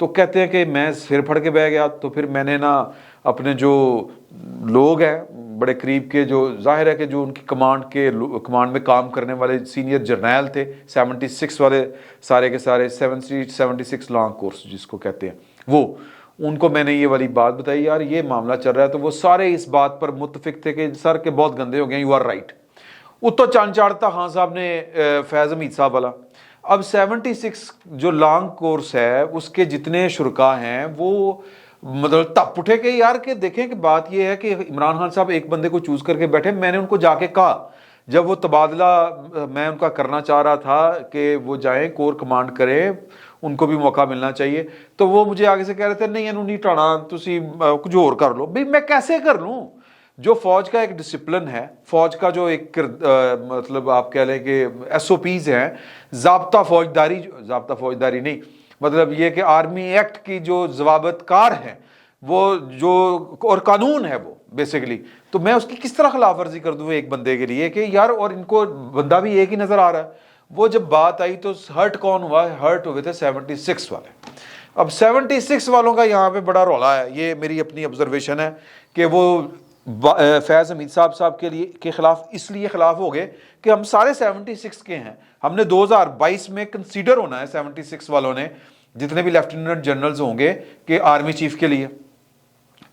تو کہتے ہیں کہ میں سر پھڑ کے بیٹھ گیا. تو پھر میں نے نا اپنے جو لوگ ہیں بڑے قریب کے, جو ظاہر ہے کہ جو ان کی کمانڈ میں کام کرنے والے سینئر جرنیل تھے 76 والے, سارے کے سارے 76 لانگ کورس جس کو کہتے ہیں, وہ ان کو میں نے یہ والی بات بتائی, یار یہ معاملہ چل رہا ہے. تو وہ سارے اس بات پر متفق تھے کہ سر کے بہت گندے ہو گئے, یو آر رائٹ. اتو چاند چاڑتا خان صاحب نے فیض حمید صاحب والا. اب 76 جو لانگ کورس ہے اس کے جتنے شرکا ہیں وہ مطلب تپ اٹھے کہ یار کہ دیکھیں کہ بات یہ ہے کہ عمران خان صاحب ایک بندے کو چوز کر کے بیٹھے. میں نے ان کو جا کے کہا جب وہ تبادلہ میں ان کا کرنا چاہ رہا تھا کہ وہ جائیں کور کمانڈ کریں, ان کو بھی موقع ملنا چاہیے, تو وہ مجھے آگے سے کہہ رہے تھے نہیں انہوں نہیں ٹانا, تسی کچھ اور کر لو. بھئی میں کیسے کر لوں؟ جو فوج کا ایک ڈسپلن ہے, فوج کا جو ایک مطلب آپ کہہ لیں کہ ایس او پیز ہیں, ضابطہ فوجداری نہیں, مطلب یہ کہ آرمی ایکٹ کی جو ضوابط کار ہیں وہ جو اور قانون ہے وہ بیسیکلی, تو میں اس کی کس طرح خلاف ورزی کر دوں ایک بندے کے لیے کہ یار, اور ان کو بندہ بھی ایک ہی نظر آ رہا ہے. وہ جب بات آئی تو ہرٹ کون ہوا؟ ہرٹ ہوئے تھے 76 والے. اب 76 والوں کا یہاں پہ بڑا رولا ہے. یہ میری اپنی آبزرویشن ہے کہ وہ فیض حمید صاحب کے خلاف اس لیے خلاف ہو گئے کہ ہم سارے 76 کے ہیں, ہم نے 2022 میں کنسیڈر ہونا ہے 76 والوں نے, جتنے بھی لیفٹیننٹ جنرلز ہوں گے کہ آرمی چیف کے لیے.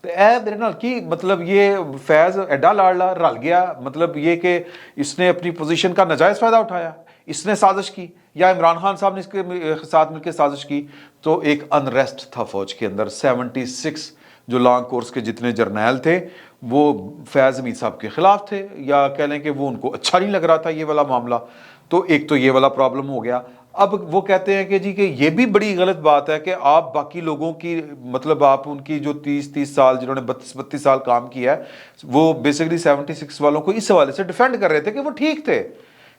تو اے میرے نال کی مطلب یہ فیض ایڈا لاڑلا رل گیا, مطلب یہ کہ اس نے اپنی پوزیشن کا ناجائز فائدہ اٹھایا, اس نے سازش کی یا عمران خان صاحب نے اس کے ساتھ مل کے سازش کی. تو ایک انریسٹ تھا فوج کے اندر. 76 جو لانگ کورس کے جتنے جرنیل تھے وہ فیض حمید صاحب کے خلاف تھے, یا کہہ لیں کہ وہ ان کو اچھا نہیں لگ رہا تھا یہ والا معاملہ. تو ایک تو یہ والا پرابلم ہو گیا. اب وہ کہتے ہیں کہ جی کہ یہ بھی بڑی غلط بات ہے کہ آپ باقی لوگوں کی مطلب آپ ان کی جو 30 سال جنہوں نے 32 سال کام کیا ہے, وہ بیسیکلی 76 والوں کو اس حوالے سے ڈیفینڈ کر رہے تھے کہ وہ ٹھیک تھے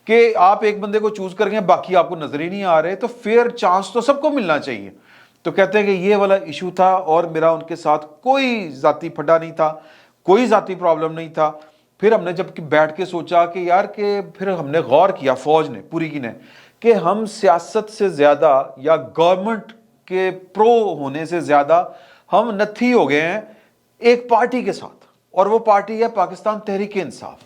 کہ آپ ایک بندے کو چوز کر گئے, باقی آپ کو نظر ہی نہیں آ رہے, تو فیئر چانس تو سب کو ملنا چاہیے. تو کہتے ہیں کہ یہ والا ایشو تھا, اور میرا ان کے ساتھ کوئی ذاتی پھڈا نہیں تھا, کوئی ذاتی پرابلم نہیں تھا. پھر ہم نے جب بیٹھ کے سوچا کہ یار کہ پھر ہم نے غور کیا فوج نے پوری کی نے کہ ہم سیاست سے زیادہ یا گورنمنٹ کے پرو ہونے سے زیادہ ہم نتھی ہو گئے ہیں ایک پارٹی کے ساتھ, اور وہ پارٹی ہے پاکستان تحریک انصاف.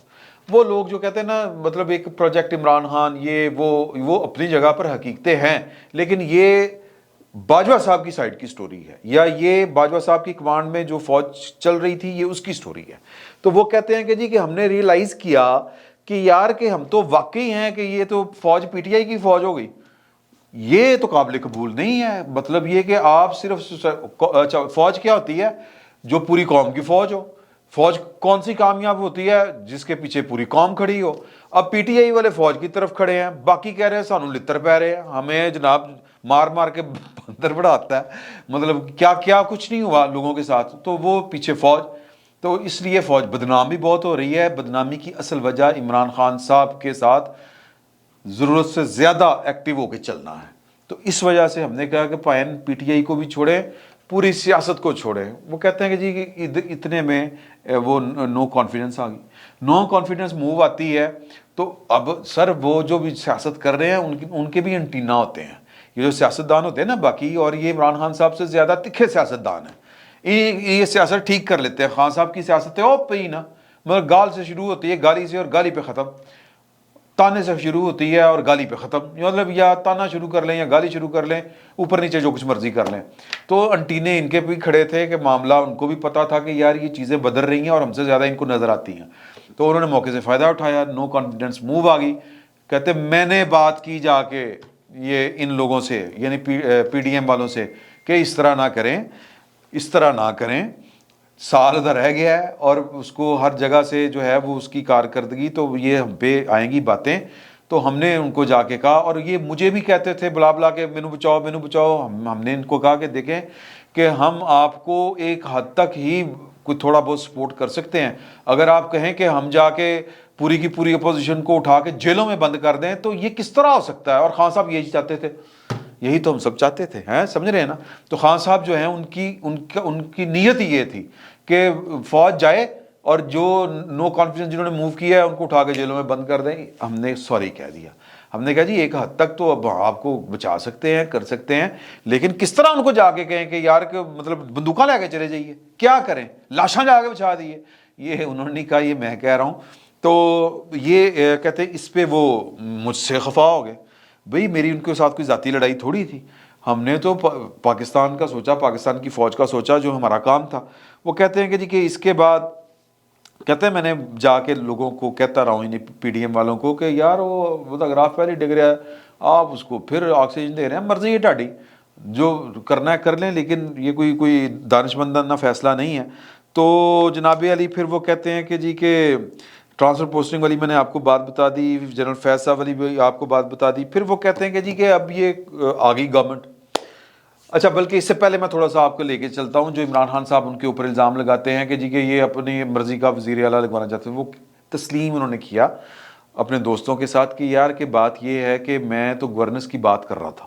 وہ لوگ جو کہتے ہیں نا مطلب ایک پروجیکٹ عمران خان, یہ وہ اپنی جگہ پر حقیقتیں ہیں, لیکن یہ باجوہ صاحب کی سائڈ کی سٹوری ہے, یا یہ باجوہ صاحب کی کمانڈ میں جو فوج چل رہی تھی یہ اس کی سٹوری ہے. تو وہ کہتے ہیں کہ جی کہ ہم نے ریئلائز کیا کہ یار کہ ہم تو واقعی ہیں کہ یہ تو فوج پی ٹی آئی کی فوج ہو گئی, یہ تو قابل قبول نہیں ہے. مطلب یہ کہ آپ صرف فوج کیا ہوتی ہے؟ جو پوری قوم کی فوج ہو. فوج کون سی کامیاب ہوتی ہے؟ جس کے پیچھے پوری قوم کھڑی ہو. اب پی ٹی آئی والے فوج کی طرف کھڑے ہیں, باقی کہہ رہے ہیں سانو لتر پہ رہے ہیں, ہمیں جناب مار مار کے بندر بڑھاتا ہے, مطلب کیا کچھ نہیں ہوا لوگوں کے ساتھ, تو وہ پیچھے فوج. تو اس لیے فوج بدنام بھی بہت ہو رہی ہے. بدنامی کی اصل وجہ عمران خان صاحب کے ساتھ ضرورت سے زیادہ ایکٹیو ہو کے چلنا ہے. تو اس وجہ سے ہم نے کہا کہ پائن پی ٹی آئی کو بھی چھوڑیں, پوری سیاست کو چھوڑیں. وہ کہتے ہیں کہ جی کہ اتنے میں وہ نو کانفیڈنس آ گئی. نو کانفیڈنس موو آتی ہے تو اب سر وہ جو بھی سیاست کر رہے ہیں ان کے بھی انٹینا ہوتے ہیں. یہ جو سیاستدان ہوتے ہیں نا باقی, اور یہ عمران خان صاحب سے زیادہ تکھے سیاستدان ہیں, یہ سیاست ٹھیک کر لیتے ہیں. خان صاحب کی سیاست ہے او پہ ہی نا, مگر گال سے شروع ہوتی ہے, گالی سے, اور گالی پہ ختم. تانے سے شروع ہوتی ہے اور گالی پہ ختم, مطلب یا تانا شروع کر لیں یا گالی شروع کر لیں, اوپر نیچے جو کچھ مرضی کر لیں. تو انٹینے ان کے بھی کھڑے تھے کہ معاملہ ان کو بھی پتا تھا کہ یار یہ چیزیں بدل رہی ہیں اور ہم سے زیادہ ان کو نظر آتی ہیں. تو انہوں نے موقع سے فائدہ اٹھایا, نو کانفیڈنس موو آ گئی. کہتے میں نے بات کی جا کے یہ ان لوگوں سے, یعنی پی ڈی ایم والوں سے, کہ اس طرح نہ کریں. سال ادھر رہ گیا ہے اور اس کو ہر جگہ سے جو ہے وہ اس کی کارکردگی تو یہ ہم پہ آئیں گی باتیں. تو ہم نے ان کو جا کے کہا, اور یہ مجھے بھی کہتے تھے بلا بلا کے مینو بچاؤ. ہم نے ان کو کہا کہ دیکھیں کہ ہم آپ کو ایک حد تک ہی کوئی تھوڑا بہت سپورٹ کر سکتے ہیں. اگر آپ کہیں کہ ہم جا کے پوری کی پوری اپوزیشن کو اٹھا کے جیلوں میں بند کر دیں تو یہ کس طرح ہو سکتا ہے. اور خان صاحب یہی چاہتے تھے, یہی تو ہم سب چاہتے تھے, ہیں سمجھ رہے ہیں نا. تو خان صاحب جو ہیں ان کی نیت یہ تھی کہ فوج جائے اور جو نو کانفیڈنس جنہوں نے موو کیا ہے ان کو اٹھا کے جیلوں میں بند کر دیں. ہم نے سوری کہہ دیا. ہم نے کہا جی ایک حد تک تو اب آپ کو بچا سکتے ہیں، کر سکتے ہیں، لیکن کس طرح ان کو جا کے کہیں کہ یار کہ مطلب بندوقاں لے کے چلے جائیے، کیا کریں، لاشاں جا کے بچا دیے؟ یہ انہوں نے نہیں کہا، یہ میں کہہ رہا ہوں۔ تو یہ کہتے ہیں اس پہ وہ مجھ سے خفا ہو گئے۔ بھئی میری ان کے ساتھ کوئی ذاتی لڑائی تھوڑی تھی، ہم نے تو پاکستان کا سوچا، پاکستان کی فوج کا سوچا، جو ہمارا کام تھا۔ وہ کہتے ہیں کہ جی کہ اس کے بعد کہتے ہیں میں نے جا کے لوگوں کو کہتا رہا ہوں، انہیں پی ڈی ایم والوں کو کہ یار وہ گراف پہلے ڈگ رہا ہے، آپ اس کو پھر آکسیجن دے رہے ہیں، مرضی ہے ٹاڈی، جو کرنا ہے کر لیں، لیکن یہ کوئی دانشمندانہ فیصلہ نہیں ہے۔ تو جناب علی پھر وہ کہتے ہیں کہ جی کہ ٹرانسفر پوسٹنگ والی میں نے آپ کو بات بتا دی، جنرل فیض صاحب والی بھی آپ کو بات بتا دی۔ پھر وہ کہتے ہیں کہ جی کہ اب یہ آ گئی گورنمنٹ۔ اچھا بلکہ اس سے پہلے میں تھوڑا سا آپ کو لے کے چلتا ہوں، جو عمران خان صاحب ان کے اوپر الزام لگاتے ہیں کہ جی کہ یہ اپنی مرضی کا وزیر اعلیٰ لگوانا چاہتے ہیں، وہ تسلیم انہوں نے کیا اپنے دوستوں کے ساتھ کہ یار کہ بات یہ ہے کہ میں تو گورننس کی بات کر رہا تھا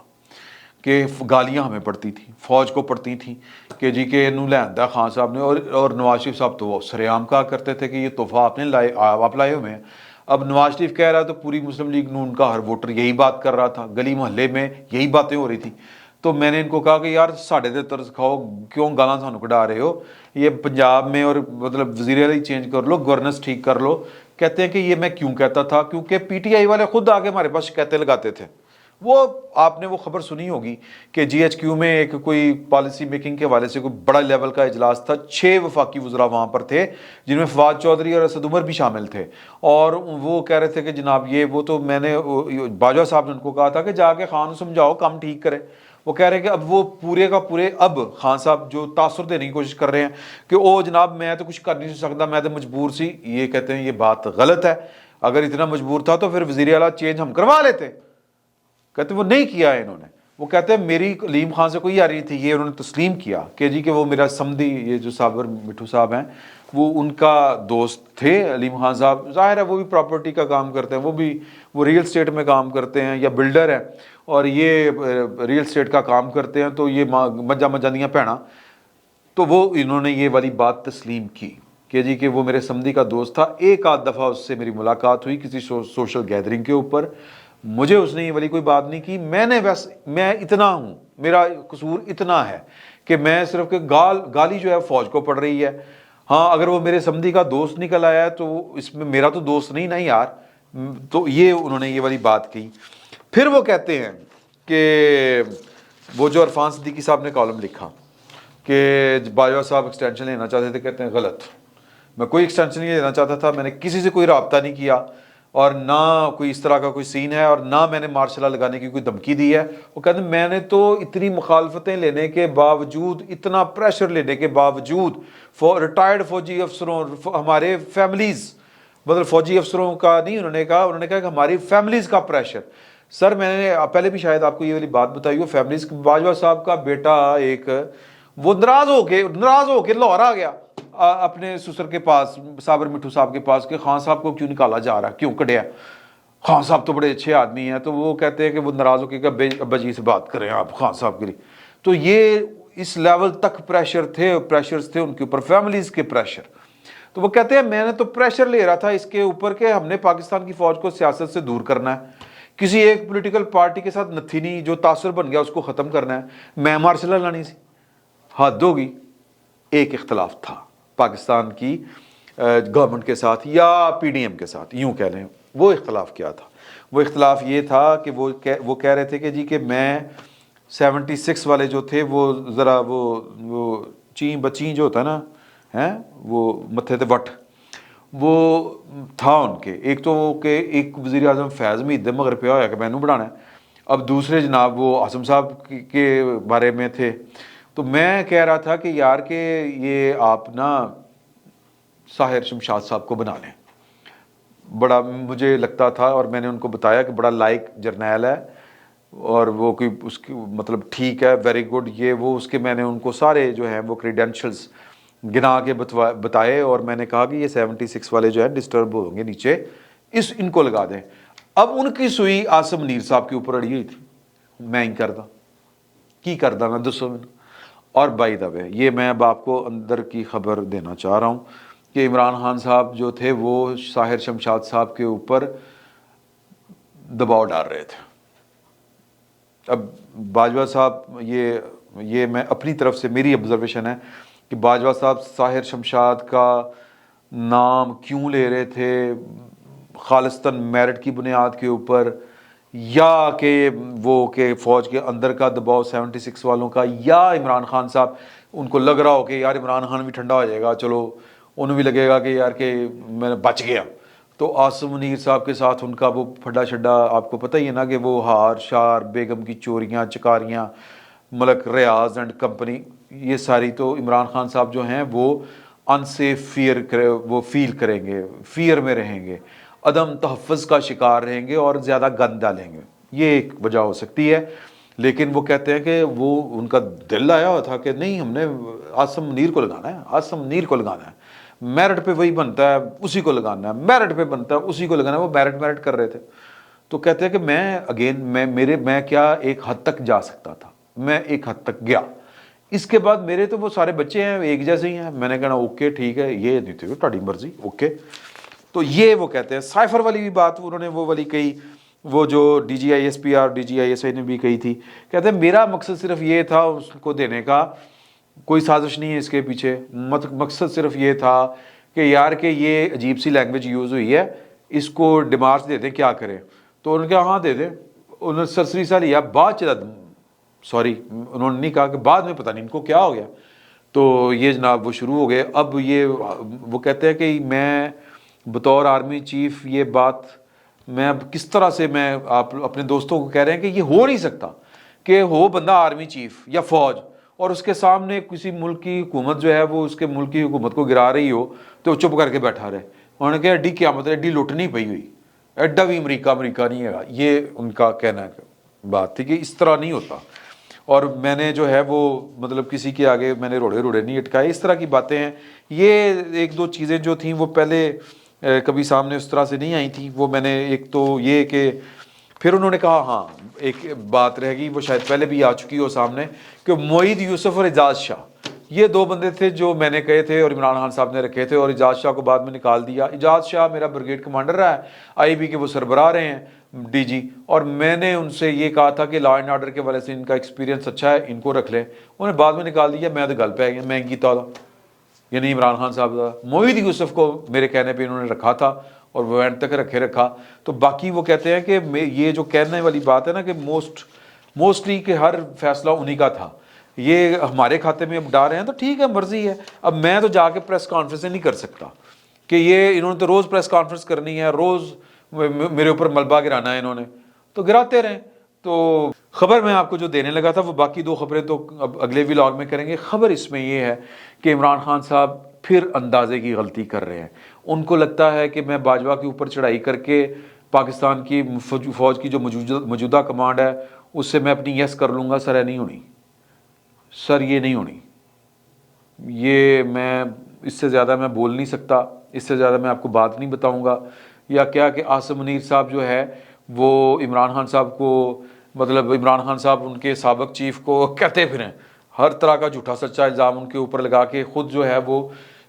کہ گالیاں ہمیں پڑتی تھیں، فوج کو پڑتی تھیں کہ جی کہ نو لہندہ خان صاحب نے اور نواز شریف صاحب تو وہ سریعام کہا کرتے تھے کہ یہ تحفہ آپ نے لائے، آپ لائے ہوئے ہیں۔ اب نواز شریف کہہ رہا تو پوری مسلم لیگ نون کا ہر ووٹر یہی بات کر رہا تھا، گلی محلے میں یہی باتیں ہو رہی تھیں۔ تو میں نے ان کو کہا کہ یار ساڑھے دے طرز کھاؤ، کیوں گالاں سانو کڈا رہے ہو، یہ پنجاب میں اور مطلب وزیر اعلیٰ چینج کر لو، گورننس ٹھیک کر لو۔ کہتے ہیں کہ یہ میں کیوں کہتا تھا، کیونکہ پی ٹی آئی والے خود آگے ہمارے پاس شکایتیں لگاتے تھے۔ وہ آپ نے وہ خبر سنی ہوگی کہ جی ایچ کیو میں ایک کوئی پالیسی میکنگ کے حوالے سے کوئی بڑا لیول کا اجلاس تھا، 6 وفاقی وزراء وہاں پر تھے، جن میں فواد چودھری اور اسد عمر بھی شامل تھے، اور وہ کہہ رہے تھے کہ جناب یہ وہ تو میں نے باجوہ صاحب نے ان کو کہا تھا کہ جا کے خان سمجھاؤ کام ٹھیک کرے۔ وہ کہہ رہے ہیں کہ اب وہ پورے کا پورے اب خان صاحب جو تاثر دینے کی کوشش کر رہے ہیں کہ او جناب میں تو کچھ کر نہیں سکتا، میں تو مجبور سی۔ یہ کہتے ہیں یہ بات غلط ہے، اگر اتنا مجبور تھا تو پھر وزیر اعلیٰ چینج ہم کروا لیتے۔ کہتے وہ نہیں کیا ہے انہوں نے۔ وہ کہتے ہیں میری علیم خان سے کوئی یاری تھی، یہ انہوں نے تسلیم کیا کہ جی کہ وہ میرا سمدھی، یہ جو صابر مٹھو صاحب ہیں وہ ان کا دوست تھے علیم خان صاحب، ظاہر ہے وہ بھی پراپرٹی کا کام کرتے ہیں، وہ ریل اسٹیٹ میں کام کرتے ہیں یا بلڈر ہیں، اور یہ ریل اسٹیٹ کا کام کرتے ہیں، تو یہ مجا دیاں بھیڑاں، تو وہ انہوں نے یہ والی بات تسلیم کی کہ جی کہ وہ میرے سمدھی کا دوست تھا۔ ایک آدھ دفعہ اس سے میری ملاقات ہوئی کسی سوشل گیدرنگ کے اوپر، مجھے اس نے یہ والی کوئی بات نہیں کی، میں اتنا ہوں، میرا قصور اتنا ہے کہ میں صرف کہ گالی جو ہے فوج کو پڑ رہی ہے۔ ہاں اگر وہ میرے سمدھی کا دوست نکل آیا ہے تو اس میں میرا تو دوست نہیں نا یار۔ تو یہ انہوں نے یہ والی بات کی۔ پھر وہ کہتے ہیں کہ وہ جو عرفان صدیقی صاحب نے کالم لکھا کہ باجوہ صاحب ایکسٹینشن لینا چاہتے تھے، کہتے ہیں غلط، میں کوئی ایکسٹینشن نہیں لینا چاہتا تھا، میں نے کسی سے کوئی رابطہ نہیں کیا، اور نہ کوئی اس طرح کا کوئی سین ہے، اور نہ میں نے مارشل لا لگانے کی کوئی دھمکی دی ہے۔ وہ کہتے ہیں میں نے تو اتنی مخالفتیں لینے کے باوجود، اتنا پریشر لینے کے باوجود، ریٹائرڈ فوجی افسروں، ہمارے فیملیز، مطلب فوجی افسروں کا نہیں، انہوں نے کہا کہ ہماری فیملیز کا پریشر۔ سر میں نے پہلے بھی شاید آپ کو یہ والی بات بتائی ہو، فیملیز، باجوہ صاحب کا بیٹا ایک، وہ ناراض ہو کے لاہور آ گیا اپنے سسر کے پاس، صابر مٹھو صاحب کے پاس، کہ خان صاحب کو کیوں نکالا جا رہا ہے، کیوں کٹیا، خان صاحب تو بڑے اچھے آدمی ہیں۔ تو وہ کہتے ہیں کہ وہ ناراض ہو کے کہ ابا جی سے بات کریں آپ خان صاحب کے لیے۔ تو یہ اس لیول تک پریشرز تھے ان کے اوپر، فیملیز کے پریشر۔ تو وہ کہتے ہیں میں نے تو پریشر لے رہا تھا اس کے اوپر کہ ہم نے پاکستان کی فوج کو سیاست سے دور کرنا ہے، کسی ایک پولیٹیکل پارٹی کے ساتھ نتھی نہیں، جو تاثر بن گیا اس کو ختم کرنا ہے، میں مارشل لا لانی سی، حد ہوگی۔ ایک اختلاف تھا پاکستان کی گورنمنٹ کے ساتھ یا پی ڈی ایم کے ساتھ، یوں کہہ لیں۔ وہ اختلاف کیا تھا؟ وہ اختلاف یہ تھا کہ وہ کہہ رہے تھے کہ جی کہ میں 76 والے جو تھے وہ ذرا وہ چین بچین جو ہوتا ہے نا، وہ متھے تے وٹ، وہ تھا ان کے، ایک تو کہ ایک وزیر اعظم فیض میں ادھر مگر پیا ہوا کہ میں نے بڑھانا ہے، اب دوسرے جناب وہ عاصم صاحب کے بارے میں تھے۔ تو میں کہہ رہا تھا کہ یار کہ یہ آپ نا ساحر شمشاد صاحب کو بنا لیں، بڑا مجھے لگتا تھا، اور میں نے ان کو بتایا کہ بڑا لائق جرنیل ہے، اور وہ کوئی اس کی مطلب ٹھیک ہے، ویری گڈ، یہ وہ اس کے میں نے ان کو سارے جو ہیں وہ کریڈینشلز گنا کے بتائے، اور میں نے کہا کہ یہ 76 والے جو ہیں ڈسٹرب ہوں گے نیچے، ان کو لگا دیں۔ اب ان کی سوئی عاصم منیر صاحب کے اوپر اڑی ہوئی تھی، میں ہی کردا کی کردا نا دسو میں۔ اور بائی دا وے یہ میں اب آپ کو اندر کی خبر دینا چاہ رہا ہوں کہ عمران خان صاحب جو تھے وہ ساحر شمشاد صاحب کے اوپر دباؤ ڈال رہے تھے. اب باجوہ صاحب یہ میں اپنی طرف سے میری آبزرویشن ہے کہ باجوہ صاحب ساحر شمشاد کا نام کیوں لے رہے تھے, خالصتاً میرٹ کی بنیاد کے اوپر, یا کہ وہ کہ فوج کے اندر کا دباؤ 76 والوں کا, یا عمران خان صاحب ان کو لگ رہا ہو کہ یار عمران خان بھی ٹھنڈا ہو جائے گا, چلو انہوں بھی لگے گا کہ یار کہ میں بچ گیا. تو عاصم منیر صاحب کے ساتھ ان کا وہ پھڈا چھڈا آپ کو پتہ ہی ہے نا, کہ وہ ہار شار, بیگم کی چوریاں چکاریاں, ملک ریاض اینڈ کمپنی, یہ ساری تو عمران خان صاحب جو ہیں وہ انسیف وہ فیل کریں گے, فیئر میں رہیں گے, عدم تحفظ کا شکار رہیں گے اور زیادہ گند ڈالیں گے. یہ ایک وجہ ہو سکتی ہے. لیکن وہ کہتے ہیں کہ وہ ان کا دل آیا ہوا تھا کہ نہیں, ہم نے عاصم منیر کو لگانا ہے, عاصم منیر کو لگانا ہے, میرٹ پہ وہی بنتا ہے اسی کو لگانا ہے, میرٹ پہ بنتا ہے اسی کو لگانا ہے. وہ میرٹ کر رہے تھے. تو کہتے ہیں کہ میں کیا ایک حد تک جا سکتا تھا, میں ایک حد تک گیا. اس کے بعد میرے تو وہ سارے بچے ہیں ایک جیسے ہی ہیں. میں نے کہنا اوکے ٹھیک ہے, یہ نہیں تھی تہاڈی مرضی, اوکے. تو یہ وہ کہتے ہیں. سائفر والی بھی بات انہوں نے وہ والی کہی, وہ جو D G I S P اور D G I S I نے بھی کہی تھی. کہتے ہیں میرا مقصد صرف یہ تھا اس کو دینے کا, کوئی سازش نہیں ہے اس کے پیچھے, مقصد صرف یہ تھا کہ یار کہ یہ عجیب سی لینگویج یوز ہوئی ہے, اس کو ڈیمارچ دے دیں, کیا کریں. تو انہوں نے کہا ہاں دے دیں. انہوں نے سرسری سا لیا, بعد چلا سوری انہوں نے نہیں کہا کہ بعد میں پتہ نہیں ان کو کیا ہو گیا. تو یہ جناب وہ شروع ہو گئے. اب یہ وہ کہتے ہیں کہ میں بطور آرمی چیف یہ بات میں اب کس طرح سے میں آپ اپنے دوستوں کو کہہ رہے ہیں کہ یہ ہو نہیں سکتا کہ ہو بندہ آرمی چیف یا فوج اور اس کے سامنے کسی ملک کی حکومت جو ہے وہ اس کے ملک کی حکومت کو گرا رہی ہو تو چپ کر کے بیٹھا رہے. انہوں نے کہا ایڈی قیامت ایڈی لٹ نہیں پئی ہوئی, ایڈا بھی امریکہ نہیں ہے. یہ ان کا کہنا بات تھی کہ اس طرح نہیں ہوتا. اور میں نے جو ہے وہ مطلب کسی کے آگے میں نے روڑے نہیں اٹکائے, اس طرح کی باتیں ہیں. یہ ایک دو چیزیں جو تھیں وہ پہلے کبھی سامنے اس طرح سے نہیں آئی تھیں. وہ میں نے ایک تو یہ کہ پھر انہوں نے کہا ہاں ایک بات رہ گئی, وہ شاید پہلے بھی آ چکی ہو سامنے, کہ معید یوسف اور اعجاز شاہ یہ دو بندے تھے جو میں نے کہے تھے اور عمران خان صاحب نے رکھے تھے, اور اعجاز شاہ کو بعد میں نکال دیا. اعجاز شاہ میرا بریگیڈ کمانڈر رہا ہے, آئی بی کے وہ سربراہ رہے ہیں ڈی جی, اور میں نے ان سے یہ کہا تھا کہ لا اینڈ آرڈر کے والے سے ان کا ایکسپیرینس اچھا ہے, ان کو رکھ لیں. انہوں نے بعد میں نکال دیا. میں تو گل پہ گیا, میں ان کی تالا یعنی عمران خان صاحب معید یوسف کو میرے کہنے پہ انہوں نے رکھا تھا اور وہ اینڈ تک رکھا. تو باقی وہ کہتے ہیں کہ یہ جو کہنے والی بات ہے نا کہ موسٹلی کہ ہر فیصلہ انہی کا تھا, یہ ہمارے کھاتے میں اب ڈال رہے ہیں تو ٹھیک ہے مرضی ہے. اب میں تو جا کے پریس کانفرنس نہیں کر سکتا کہ یہ انہوں نے تو روز پریس کانفرنس کرنی ہے, روز میرے اوپر ملبہ گرانا ہے, انہوں نے تو گراتے رہیں. تو خبر میں آپ کو جو دینے لگا تھا وہ باقی دو خبریں تو اب اگلے ولاگ میں کریں گے. خبر اس میں یہ ہے کہ عمران خان صاحب پھر اندازے کی غلطی کر رہے ہیں. ان کو لگتا ہے کہ میں باجوہ کے اوپر چڑھائی کر کے پاکستان کی فوج کی جو موجودہ کمانڈ ہے اس سے میں اپنی یس کر لوں گا. سر نہیں ہونی, سر یہ نہیں ہونی. یہ میں اس سے زیادہ میں بول نہیں سکتا, اس سے زیادہ میں آپ کو بات نہیں بتاؤں گا. یا کیا کہ عاصم منیر صاحب جو ہے وہ عمران خان صاحب کو مطلب عمران خان صاحب ان کے سابق چیف کو کہتے پھریں, ہر طرح کا جھوٹا سچا الزام ان کے اوپر لگا کے خود جو ہے وہ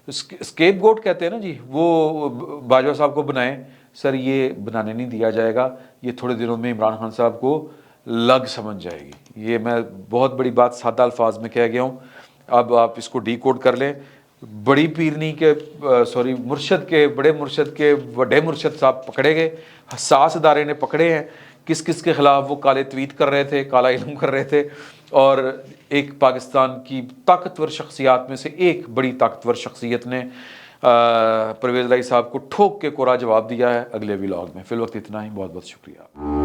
اسکیپ گوٹ کہتے ہیں نا جی, وہ باجوہ صاحب کو بنائیں. سر یہ بنانے نہیں دیا جائے گا, یہ تھوڑے دنوں میں عمران خان صاحب کو لگ سمجھ جائے گی. یہ میں بہت بڑی بات سادہ الفاظ میں کہہ گیا ہوں, اب آپ اس کو ڈی کوڈ کر لیں. بڑی پیرنی کے مرشد کے بڑے مرشد صاحب پکڑے گئے, حساس ادارے نے پکڑے ہیں. کس کس کے خلاف وہ کالے تویت کر رہے تھے, کالا علم کر رہے تھے, اور ایک پاکستان کی طاقتور شخصیات میں سے ایک بڑی طاقتور شخصیت نے پرویز الہی صاحب کو ٹھوک کے کوڑا جواب دیا ہے. اگلے ولاگ میں فی الوقت اتنا ہی. بہت بہت شکریہ.